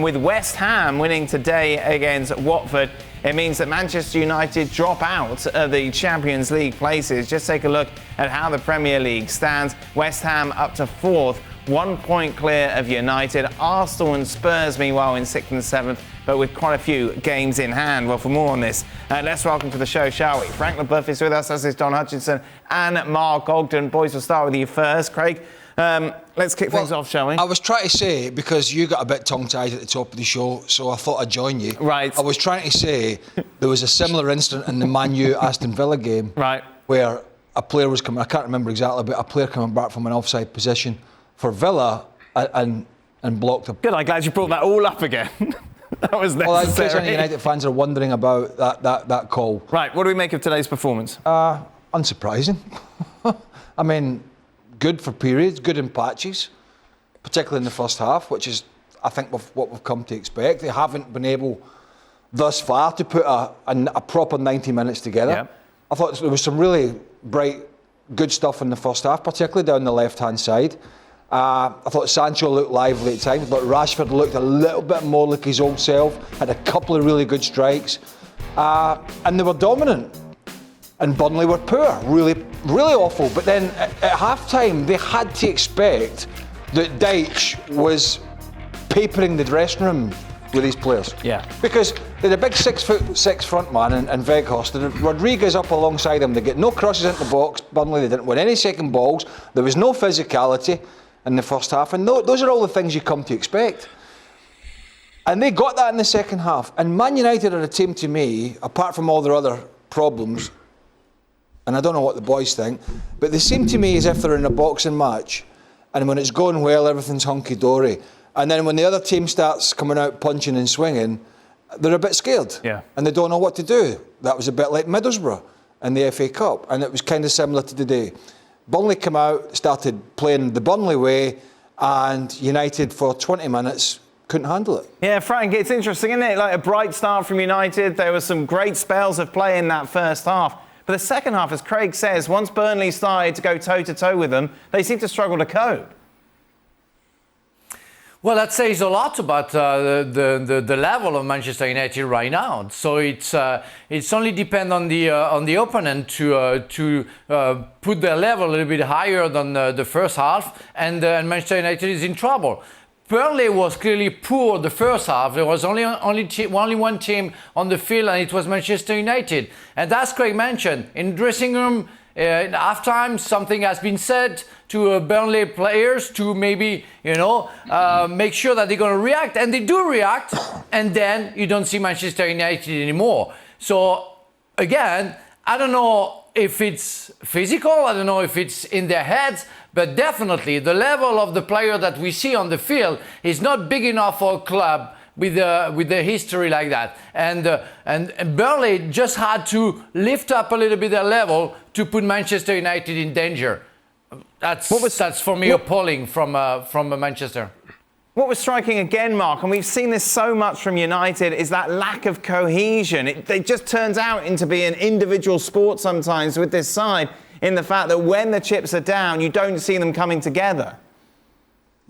With West Ham winning today against Watford, it means that Manchester United drop out of the Champions League places. Just take a look at how the Premier League stands. West Ham up to 4th, 1 point clear of United. Arsenal and Spurs, meanwhile, in 6th and 7th, but with quite a few games in hand. Well, for more on this, let's welcome to the show, shall we? Frank LeBeuf is with us, as is Don Hutchinson and Mark Ogden. Boys, we'll start with you first. Craig, let's kick things off, shall we? I was trying to say, because you got a bit tongue-tied at the top of the show, so I thought I'd join you. Right. I was trying to say there was a similar incident in the Man U Aston Villa game, right, where a player was coming, I can't remember exactly, but a player coming back from an offside position for Villa and blocked him. Good, I'm glad you brought that all up again. That was necessary. Well, in case any United fans are wondering about that call. Right, what do we make of today's performance? Unsurprising. I mean, good for periods, good in patches, particularly in the first half, which is, I think, what we've come to expect. They haven't been able thus far to put a proper 90 minutes together. Yeah. I thought there was some really bright, good stuff in the first half, particularly down the left-hand side. I thought Sancho looked lively at times, but Rashford looked a little bit more like his old self, had a couple of really good strikes, and they were dominant. And Burnley were poor, really, really awful. But then at half-time, they had to expect that Deitch was papering the dressing room with these players. Yeah. Because they had a big 6'6" front man in Weghorst, and Rodriguez up alongside them. They get no crosses into the box. Burnley, they didn't win any second balls. There was no physicality in the first half, and those are all the things you come to expect. And they got that in the second half. And Man United are a team, to me, apart from all their other problems, and I don't know what the boys think, but they seem to me as if they're in a boxing match, and when it's going well, everything's hunky-dory. And then when the other team starts coming out punching and swinging, they're a bit scared. Yeah. And they don't know what to do. That was a bit like Middlesbrough in the FA Cup, and it was kind of similar to today. Burnley came out, started playing the Burnley way, and United for 20 minutes couldn't handle it. Yeah, Frank, it's interesting, isn't it? Like a bright start from United. There were some great spells of play in that first half. But the second half, as Craig says, once Burnley started to go toe-to-toe with them, they seemed to struggle to cope. Well, that says a lot about the level of Manchester United right now. So it's only depend on the opponent to put their level a little bit higher than the first half, and Manchester United is in trouble. Burnley was clearly poor the first half. There was only one team on the field, and it was Manchester United. And as Craig mentioned, in the dressing room, in halftime, something has been said to Burnley players to maybe, make sure that they're going to react. And they do react, and then you don't see Manchester United anymore. So, again, I don't know if it's physical, I don't know if it's in their heads, but definitely the level of the player that we see on the field is not big enough for a club with a history like that. And Burnley just had to lift up a little bit their level to put Manchester United in danger. That's for me appalling from Manchester. What was striking again, Mark, and we've seen this so much from United, is that lack of cohesion. It just turns out into be an individual sport sometimes with this side, in the fact that when the chips are down, you don't see them coming together.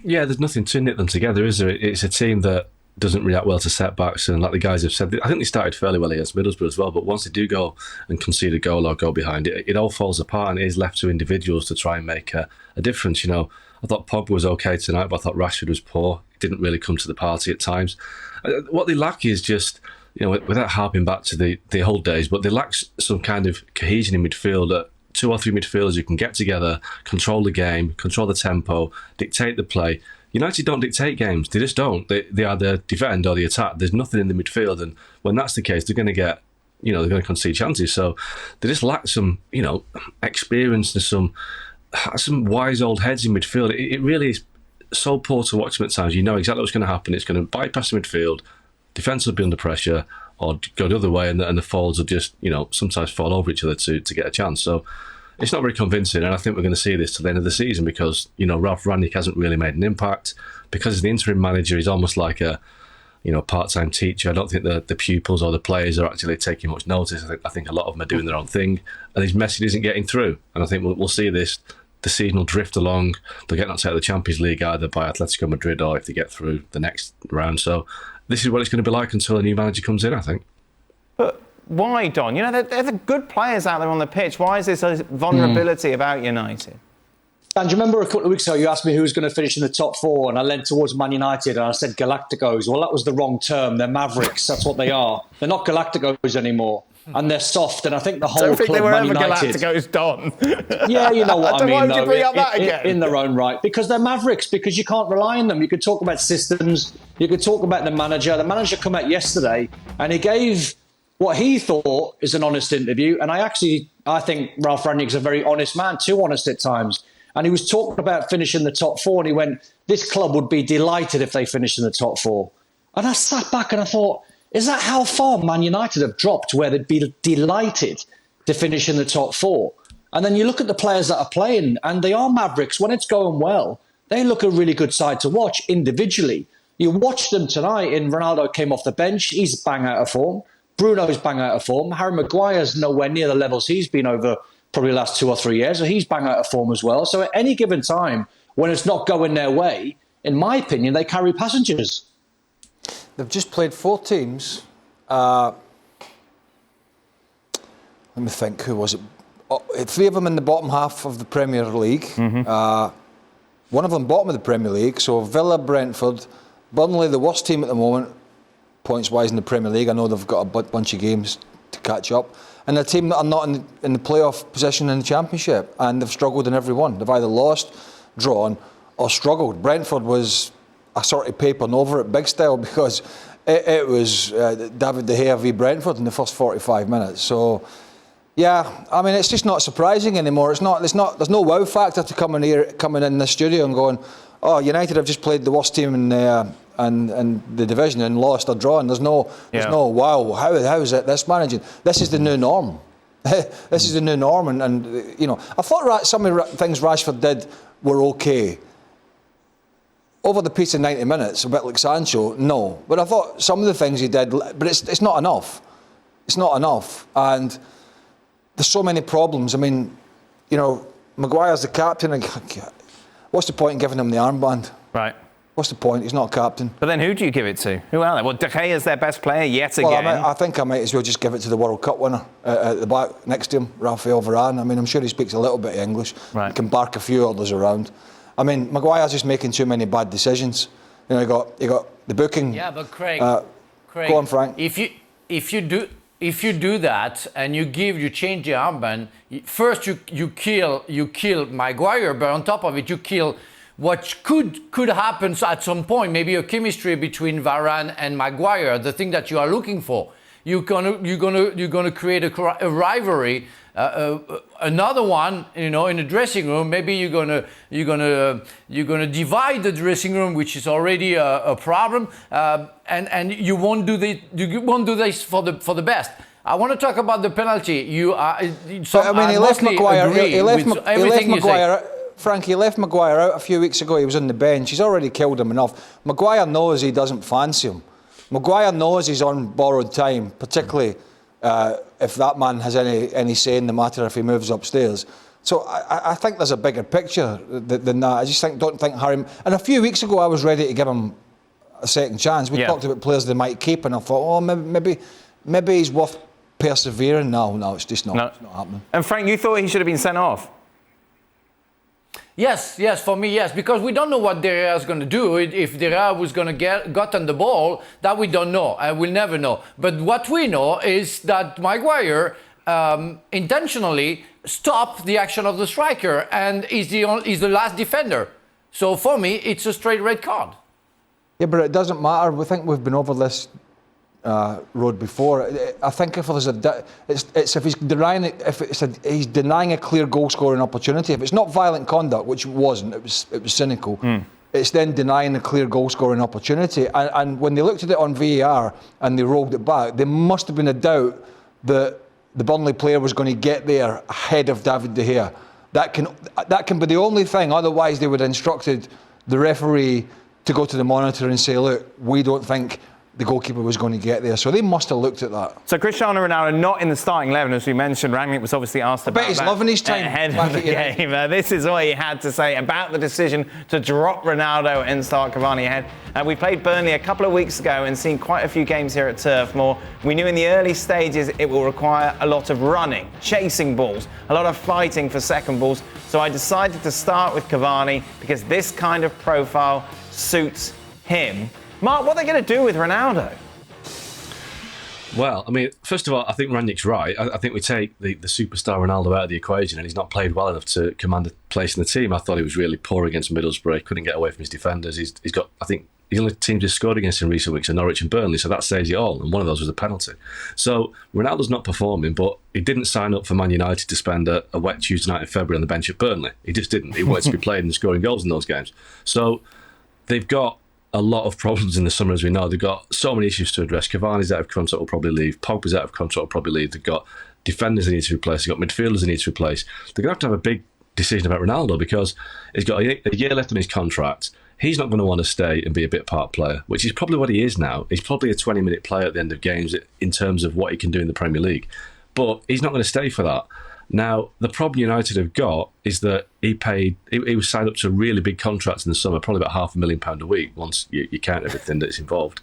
Yeah, there's nothing to knit them together, is there? It's a team that doesn't react well to setbacks, and like the guys have said, I think they started fairly well against Middlesbrough as well, but once they do go and concede a goal or go behind, it all falls apart, and it is left to individuals to try and make a difference. I thought Pogba was okay tonight, but I thought Rashford was poor. He didn't really come to the party at times. What they lack is just, without harping back to the old days, but they lack some kind of cohesion in midfield. 2 or 3 midfielders who can get together, control the game, control the tempo, dictate the play. United don't dictate games. They just don't. They either defend or they attack. There's nothing in the midfield, and when that's the case, they're going to get, they're going to concede chances. So they just lack some, experience and some wise old heads in midfield. It really is so poor to watch them at times. You know exactly what's going to happen. It's going to bypass the midfield, defence will be under pressure, or go the other way, and the forwards will just, sometimes fall over each other to get a chance. So it's not very convincing, and I think we're going to see this to the end of the season because, Ralf Rangnick hasn't really made an impact. Because as the interim manager, he's almost like a part-time teacher. I don't think the pupils or the players are actually taking much notice. I think a lot of them are doing their own thing, and his message isn't getting through. And I think we'll see this the season will drift along. They'll get knocked out of the Champions League either by Atletico Madrid or if they get through the next round. So this is what it's going to be like until a new manager comes in, I think. But why, Don? You know, they're the good players out there on the pitch. Why is this a vulnerability about United? And do you remember a couple of weeks ago you asked me who was going to finish in the top four, and I leant towards Man United and I said Galacticos. Well, that was the wrong term. They're Mavericks. That's what they are. They're not Galacticos anymore. And they're soft, and I think the whole I don't think club, they were Man ever United, Galacticos, Don. Yeah, you know what I mean. Why would you bring up that again? In their own right, because they're Mavericks. Because you can't rely on them. You could talk about systems. You could talk about the manager. The manager come out yesterday, and he gave what he thought is an honest interview. And I think Ralf Rangnick is a very honest man, too honest at times. And he was talking about finishing the top four, and he went, "This club would be delighted if they finished in the top four." And I sat back and I thought, is that how far Man United have dropped, where they'd be delighted to finish in the top four? And then you look at the players that are playing, and they are Mavericks. When it's going well, they look a really good side to watch individually. You watch them tonight, and Ronaldo came off the bench. He's bang out of form. Bruno's bang out of form. Harry Maguire's nowhere near the levels he's been over probably the last 2 or 3 years, so he's bang out of form as well. So at any given time, when it's not going their way, in my opinion, they carry passengers. They've just played 4 teams. Let me think, who was it? 3 of them in the bottom half of the Premier League. One of them bottom of the Premier League. So Villa, Brentford, Burnley, the worst team at the moment, points-wise in the Premier League. I know they've got a bunch of games to catch up. And a team that are not in the playoff position in the Championship. And they've struggled in every one. They've either lost, drawn, or struggled. Brentford was a sort of papering over it big style because it was David De Gea v Brentford in the first 45 minutes. So, yeah, I mean, it's just not surprising anymore. There's no wow factor to coming in the studio and going, oh, United have just played the worst team in the division and lost or drawn. There's no wow. How is it this managing? This is the new norm. This is the new norm, and you know, I thought some of the things Rashford did were okay. Over the piece of 90 minutes, a bit like Sancho, no. But I thought some of the things he did, but it's not enough. It's not enough. And there's so many problems. I mean, you know, Maguire's the captain. And what's the point in giving him the armband? Right. What's the point? He's not a captain. But then who do you give it to? Who are they? Well, De Gea's their best player yet again. Well, I think I might as well just give it to the World Cup winner at the back next to him, Raphael Varane. I mean, I'm sure he speaks a little bit of English. Right. He can bark a few others around. I mean, Maguire's just making too many bad decisions. You know, you got the booking. Yeah, but Craig, go on, Frank. If you do that and you change the armband, first you kill Maguire, but on top of it you kill what could happen at some point, maybe a chemistry between Varane and Maguire, the thing that you are looking for. You're gonna create a rivalry. Another one, you know, in the dressing room. Maybe you're gonna divide the dressing room, which is already a problem, and you won't do this for the best. I want to talk about the penalty. He left Maguire. Frank, he left Maguire out a few weeks ago. He was on the bench. He's already killed him enough. Maguire knows he doesn't fancy him. Maguire knows he's on borrowed time, particularly if that man has any say in the matter if he moves upstairs. So I think there's a bigger picture than that. I just don't think Harry... And a few weeks ago I was ready to give him a second chance. We talked about players they might keep, and I thought, maybe he's worth persevering. No, it's just not. It's not happening. And Frank, you thought he should have been sent off? Yes, for me, yes, because we don't know what De Gea is going to do. If De Gea was going to get on the ball, that we don't know. I will never know. But what we know is that Maguire intentionally stopped the action of the striker and is the last defender. So for me, it's a straight red card. Yeah, but it doesn't matter. We think we've been over this road before. I think if there's if he's denying it, he's denying a clear goal scoring opportunity. If it's not violent conduct, which it wasn't, it was cynical. It's then denying a clear goal scoring opportunity. And when they looked at it on VAR and they rolled it back, there must have been a doubt that the Burnley player was going to get there ahead of David De Gea. That can be the only thing. Otherwise, they would have instructed the referee to go to the monitor and say, look, we don't think the goalkeeper was going to get there. So they must have looked at that. So Cristiano Ronaldo not in the starting 11, as we mentioned. Rangnick was obviously asked about bet he's that loving his time ahead back of the at game. This is what he had to say about the decision to drop Ronaldo and start Cavani ahead. We played Burnley a couple of weeks ago and seen quite a few games here at Turf Moor. We knew in the early stages it will require a lot of running, chasing balls, a lot of fighting for second balls. So I decided to start with Cavani because this kind of profile suits him. Mark, what are they going to do with Ronaldo? Well, I mean, first of all, I think Rangnick's right. I think we take the superstar Ronaldo out of the equation, and he's not played well enough to command a place in the team. I thought he was really poor against Middlesbrough. Couldn't get away from his defenders. He's got, I think, the only teams he's scored against in recent weeks are Norwich and Burnley, so that says it all, and one of those was a penalty. So Ronaldo's not performing, but he didn't sign up for Man United to spend a wet Tuesday night in February on the bench at Burnley. He just didn't. He wanted to be playing and scoring goals in those games. So they've got a lot of problems in the summer, as we know. They've got so many issues to address. Cavani's out of contract, will probably leave. Pogba's out of contract, will probably leave. They've got defenders they need to replace. They've got midfielders they need to replace. They're going to have a big decision about Ronaldo because he's got a year left on his contract. He's not going to want to stay and be a bit part player, which is probably what he is now. He's probably a 20-minute player at the end of games in terms of what he can do in the Premier League. But he's not going to stay for that. Now, the problem United have got is that he was signed up to really big contracts in the summer, probably about £500,000 a week once you count everything that's involved.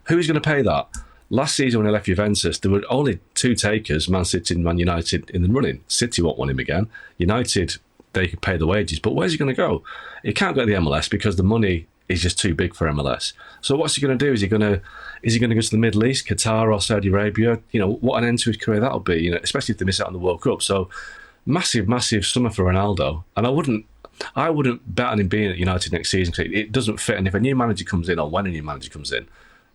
Who's going to pay that? Last season when he left Juventus, there were only two takers, Man City and Man United, in the running. City won't want him again. United, they could pay the wages, but where's he going to go? He can't go to the MLS because the money is just too big for MLS. So what's he going to do? Is he going to go to the Middle East, Qatar or Saudi Arabia? You know, what an end to his career that'll be, you know, especially if they miss out on the World Cup. So massive summer for Ronaldo. And I wouldn't bet on him being at United next season because it doesn't fit. And if a new manager comes in, or when a new manager comes in,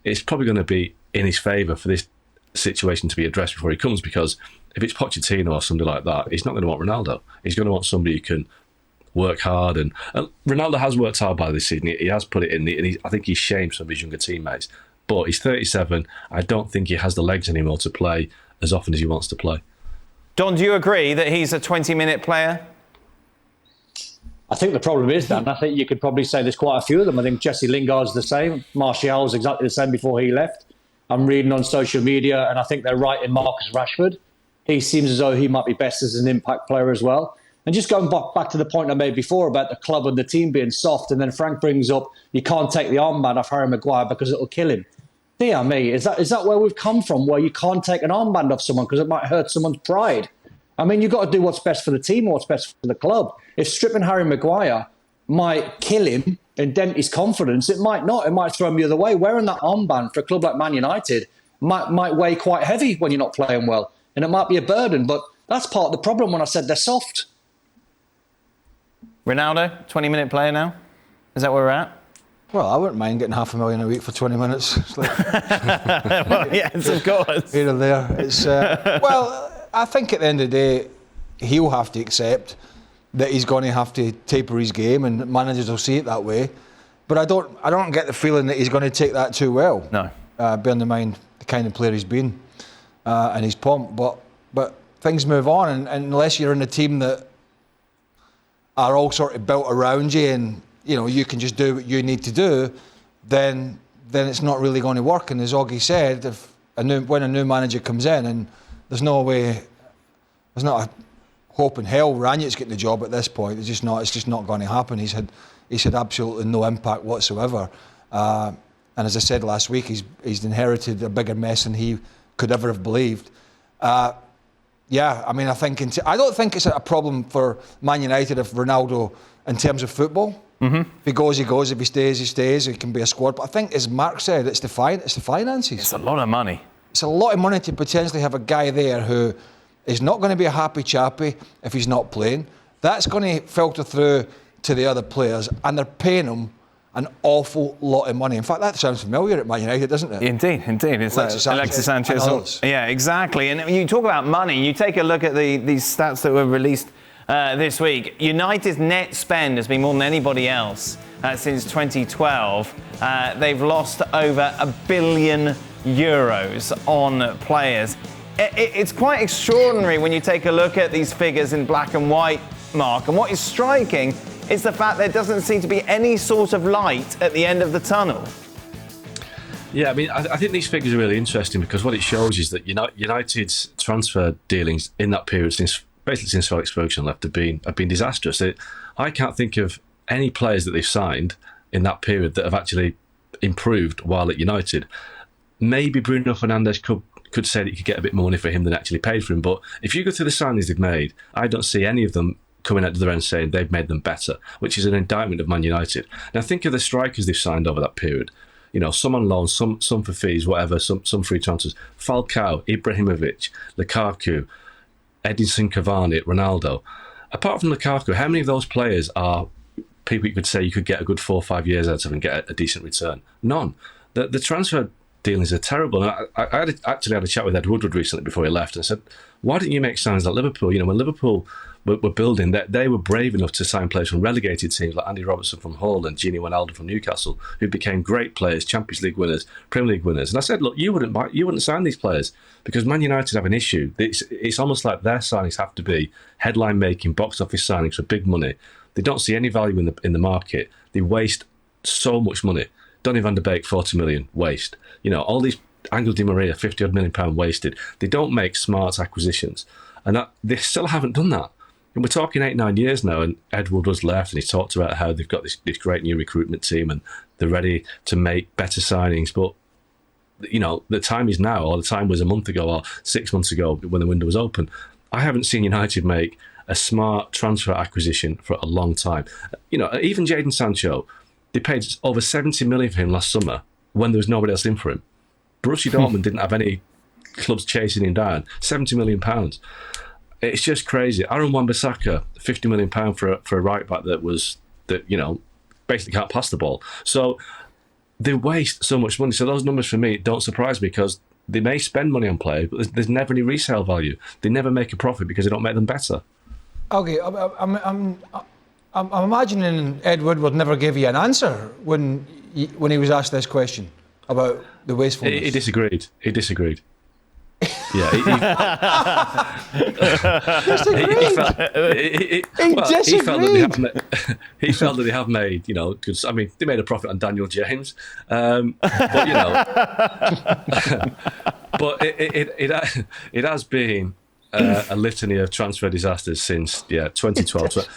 it's probably going to be in his favour for this situation to be addressed before he comes, because if it's Pochettino or somebody like that, he's not going to want Ronaldo. He's going to want somebody who can work hard, and Ronaldo has worked hard by this season. He has put it in, and I think he's shamed some of his younger teammates. But he's 37. I don't think he has the legs anymore to play as often as he wants to play. Don, do you agree that he's a 20-minute player? I think the problem is, Dan, I think you could probably say there's quite a few of them. I think Jesse Lingard's the same. Martial's exactly the same before he left. I'm reading on social media, and I think they're right in Marcus Rashford. He seems as though he might be best as an impact player as well. And just going back to the point I made before about the club and the team being soft, and then Frank brings up, you can't take the armband off Harry Maguire because it'll kill him. Dear me, is that where we've come from, where you can't take an armband off someone because it might hurt someone's pride? I mean, you've got to do what's best for the team or what's best for the club. If stripping Harry Maguire might kill him and dent his confidence, it might not. It might throw him the other way. Wearing that armband for a club like Man United might weigh quite heavy when you're not playing well. And it might be a burden, but that's part of the problem when I said they're soft. Ronaldo, 20-minute player now? Is that where we're at? Well, I wouldn't mind getting $500,000 a week for 20 minutes. It's like, well, yes, of course. Here or there. It's, well, I think at the end of the day, he'll have to accept that he's going to have to taper his game, and managers will see it that way. But I don't get the feeling that he's going to take that too well. No. Bearing in mind the kind of player he's been and his pomp. But things move on, and unless you're in a team that are all sort of built around you, and you know you can just do what you need to do, then it's not really going to work. And as Augie said, when a new manager comes in, and there's no way, there's not a hope in hell Rangnick's getting the job at this point. It's just not going to happen. He's had absolutely no impact whatsoever. And as I said last week, he's inherited a bigger mess than he could ever have believed. Yeah, I mean, I don't think it's a problem for Man United if Ronaldo, in terms of football, if he goes, he goes. If he stays, he stays. He can be a squad. But I think, as Mark said, it's the finances. It's a lot of money. It's a lot of money to potentially have a guy there who is not going to be a happy chappy if he's not playing. That's going to filter through to the other players, and they're paying him an awful lot of money. In fact, that sounds familiar at Man United, doesn't it? Indeed. It's Alexis Sanchez. Yeah, exactly. And you talk about money. You take a look at these stats that were released this week. United's net spend has been more than anybody else since 2012. They've lost over €1 billion on players. It's quite extraordinary when you take a look at these figures in black and white, Mark. And what is striking is the fact there doesn't seem to be any sort of light at the end of the tunnel. Yeah, I mean, I think these figures are really interesting because what it shows is that United's transfer dealings in that period, since Alex Ferguson left, have been disastrous. I can't think of any players that they've signed in that period that have actually improved while at United. Maybe Bruno Fernandes could say that you could get a bit more money for him than actually paid for him. But if you go through the signings they've made, I don't see any of them coming out to the end saying they've made them better, which is an indictment of Man United. Now think of the strikers they've signed over that period. Some on loan, some for fees, whatever, some free transfers. Falcao, Ibrahimovic, Lukaku, Edinson Cavani, Ronaldo. Apart from Lukaku, how many of those players are people you could say you could get a good 4 or 5 years out of and get a decent return? None. The transfer dealings are terrible. And I actually had a chat with Ed Woodward recently before he left, and I said, why didn't you make signings like Liverpool? When Liverpool were building, they were brave enough to sign players from relegated teams like Andy Robertson from Hull and Gini Wijnaldum from Newcastle, who became great players, Champions League winners, Premier League winners. And I said, look, you wouldn't sign these players because Man United have an issue. It's almost like their signings have to be headline-making, box office signings for big money. They don't see any value in the market. They waste so much money. Donny van de Beek, 40 million, waste. All these, Angel Di Maria, 50 odd million pound wasted. They don't make smart acquisitions. And they still haven't done that. And we're talking 8-9 years now, and Ed Woodward's left, and he's talked about how they've got this great new recruitment team and they're ready to make better signings. But, the time is now, or the time was a month ago or 6 months ago when the window was open. I haven't seen United make a smart transfer acquisition for a long time. Even Jadon Sancho, they paid over 70 million for him last summer when there was nobody else in for him. Borussia Dortmund didn't have any clubs chasing him down. 70 million pounds. It's just crazy. Aaron Wan-Bissaka, £50 million for a right back that basically can't pass the ball. So they waste so much money. So those numbers for me don't surprise me because they may spend money on players, but there's never any resale value. They never make a profit because they don't make them better. Okay, I'm imagining Ed Woodward never gave you an answer when he was asked this question about the wastefulness. He disagreed. Yeah, he felt that they have made, because they made a profit on Daniel James, but it has been a litany of transfer disasters since 2012.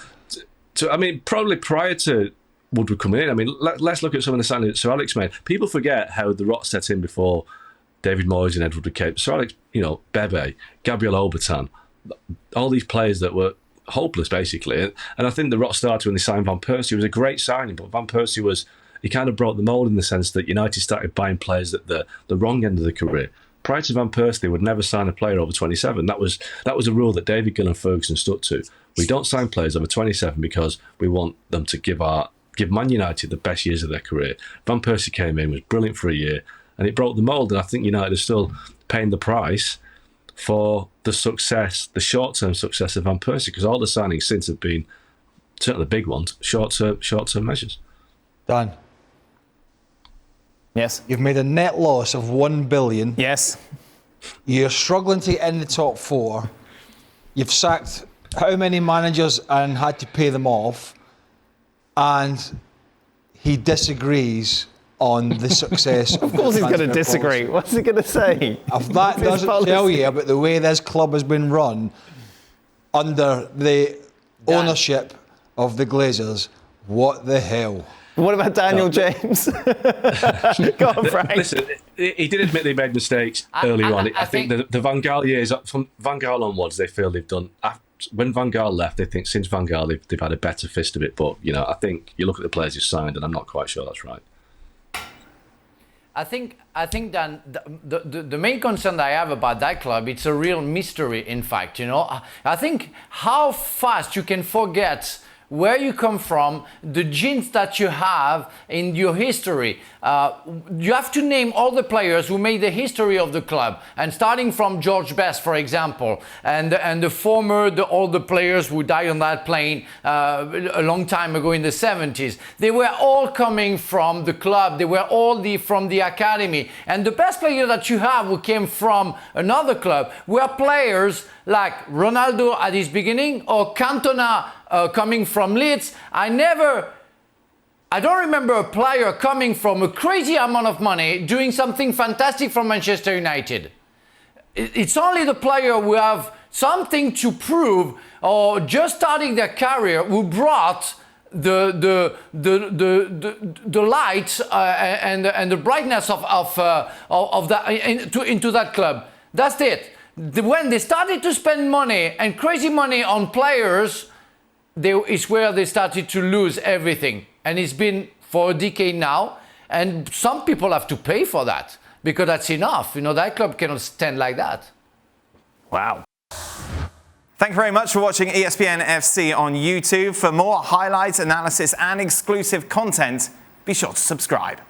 Probably prior to Woodward coming in. Let's look at some of the signings that Sir Alex made. People forget how the rot set in before David Moyes and Ed Woodward came. Sir Alex, Bebe, Gabriel Obertan, all these players that were hopeless, basically. And I think the rot started when they signed Van Persie. It was a great signing, but Van Persie he kind of broke the mould in the sense that United started buying players at the wrong end of the career. Prior to Van Persie, they would never sign a player over 27. That was a rule that David Gill and Ferguson stuck to. We don't sign players over 27 because we want them to give Man United the best years of their career. Van Persie came in, was brilliant for a year, and it broke the mould. And I think United is still paying the price for the success, the short-term success of Van Persie, because all the signings since have been, certainly the big ones, short-term measures. Dan. Yes. You've made a net loss of £1 billion. Yes. You're struggling to get in the top four. You've sacked how many managers and had to pay them off. And he disagrees on the success of course he's going to disagree. Policy. What's he going to say? If that doesn't tell you about the way this club has been run under the ownership of the Glazers, what the hell? What about Daniel James? Go on, Frank. Listen, he did admit they made mistakes early on. I think the Van Gaal years, from Van Gaal onwards, they feel they've done. When Van Gaal left, they think since Van Gaal they've had a better fist of it. But I think you look at the players you've signed, and I'm not quite sure that's right. I think Dan, the main concern that I have about that club, it's a real mystery. In fact, I think how fast you can forget where you come from, the genes that you have in your history. You have to name all the players who made the history of the club, and starting from George Best, for example, and all the players who died on that plane a long time ago in the 70s. They were all coming from the club. They were all from the academy. And the best player that you have who came from another club were players like Ronaldo at his beginning or Cantona coming from Leeds. I I don't remember a player coming from a crazy amount of money doing something fantastic for Manchester United. It's only the player who have something to prove or just starting their career who brought the light and the brightness of that into that club. That's it. When they started to spend money and crazy money on players, is where they started to lose everything. And it's been for a decade now. And some people have to pay for that because that's enough. That club cannot stand like that. Wow. Thank you very much for watching ESPN FC on YouTube. For more highlights, analysis and exclusive content, be sure to subscribe.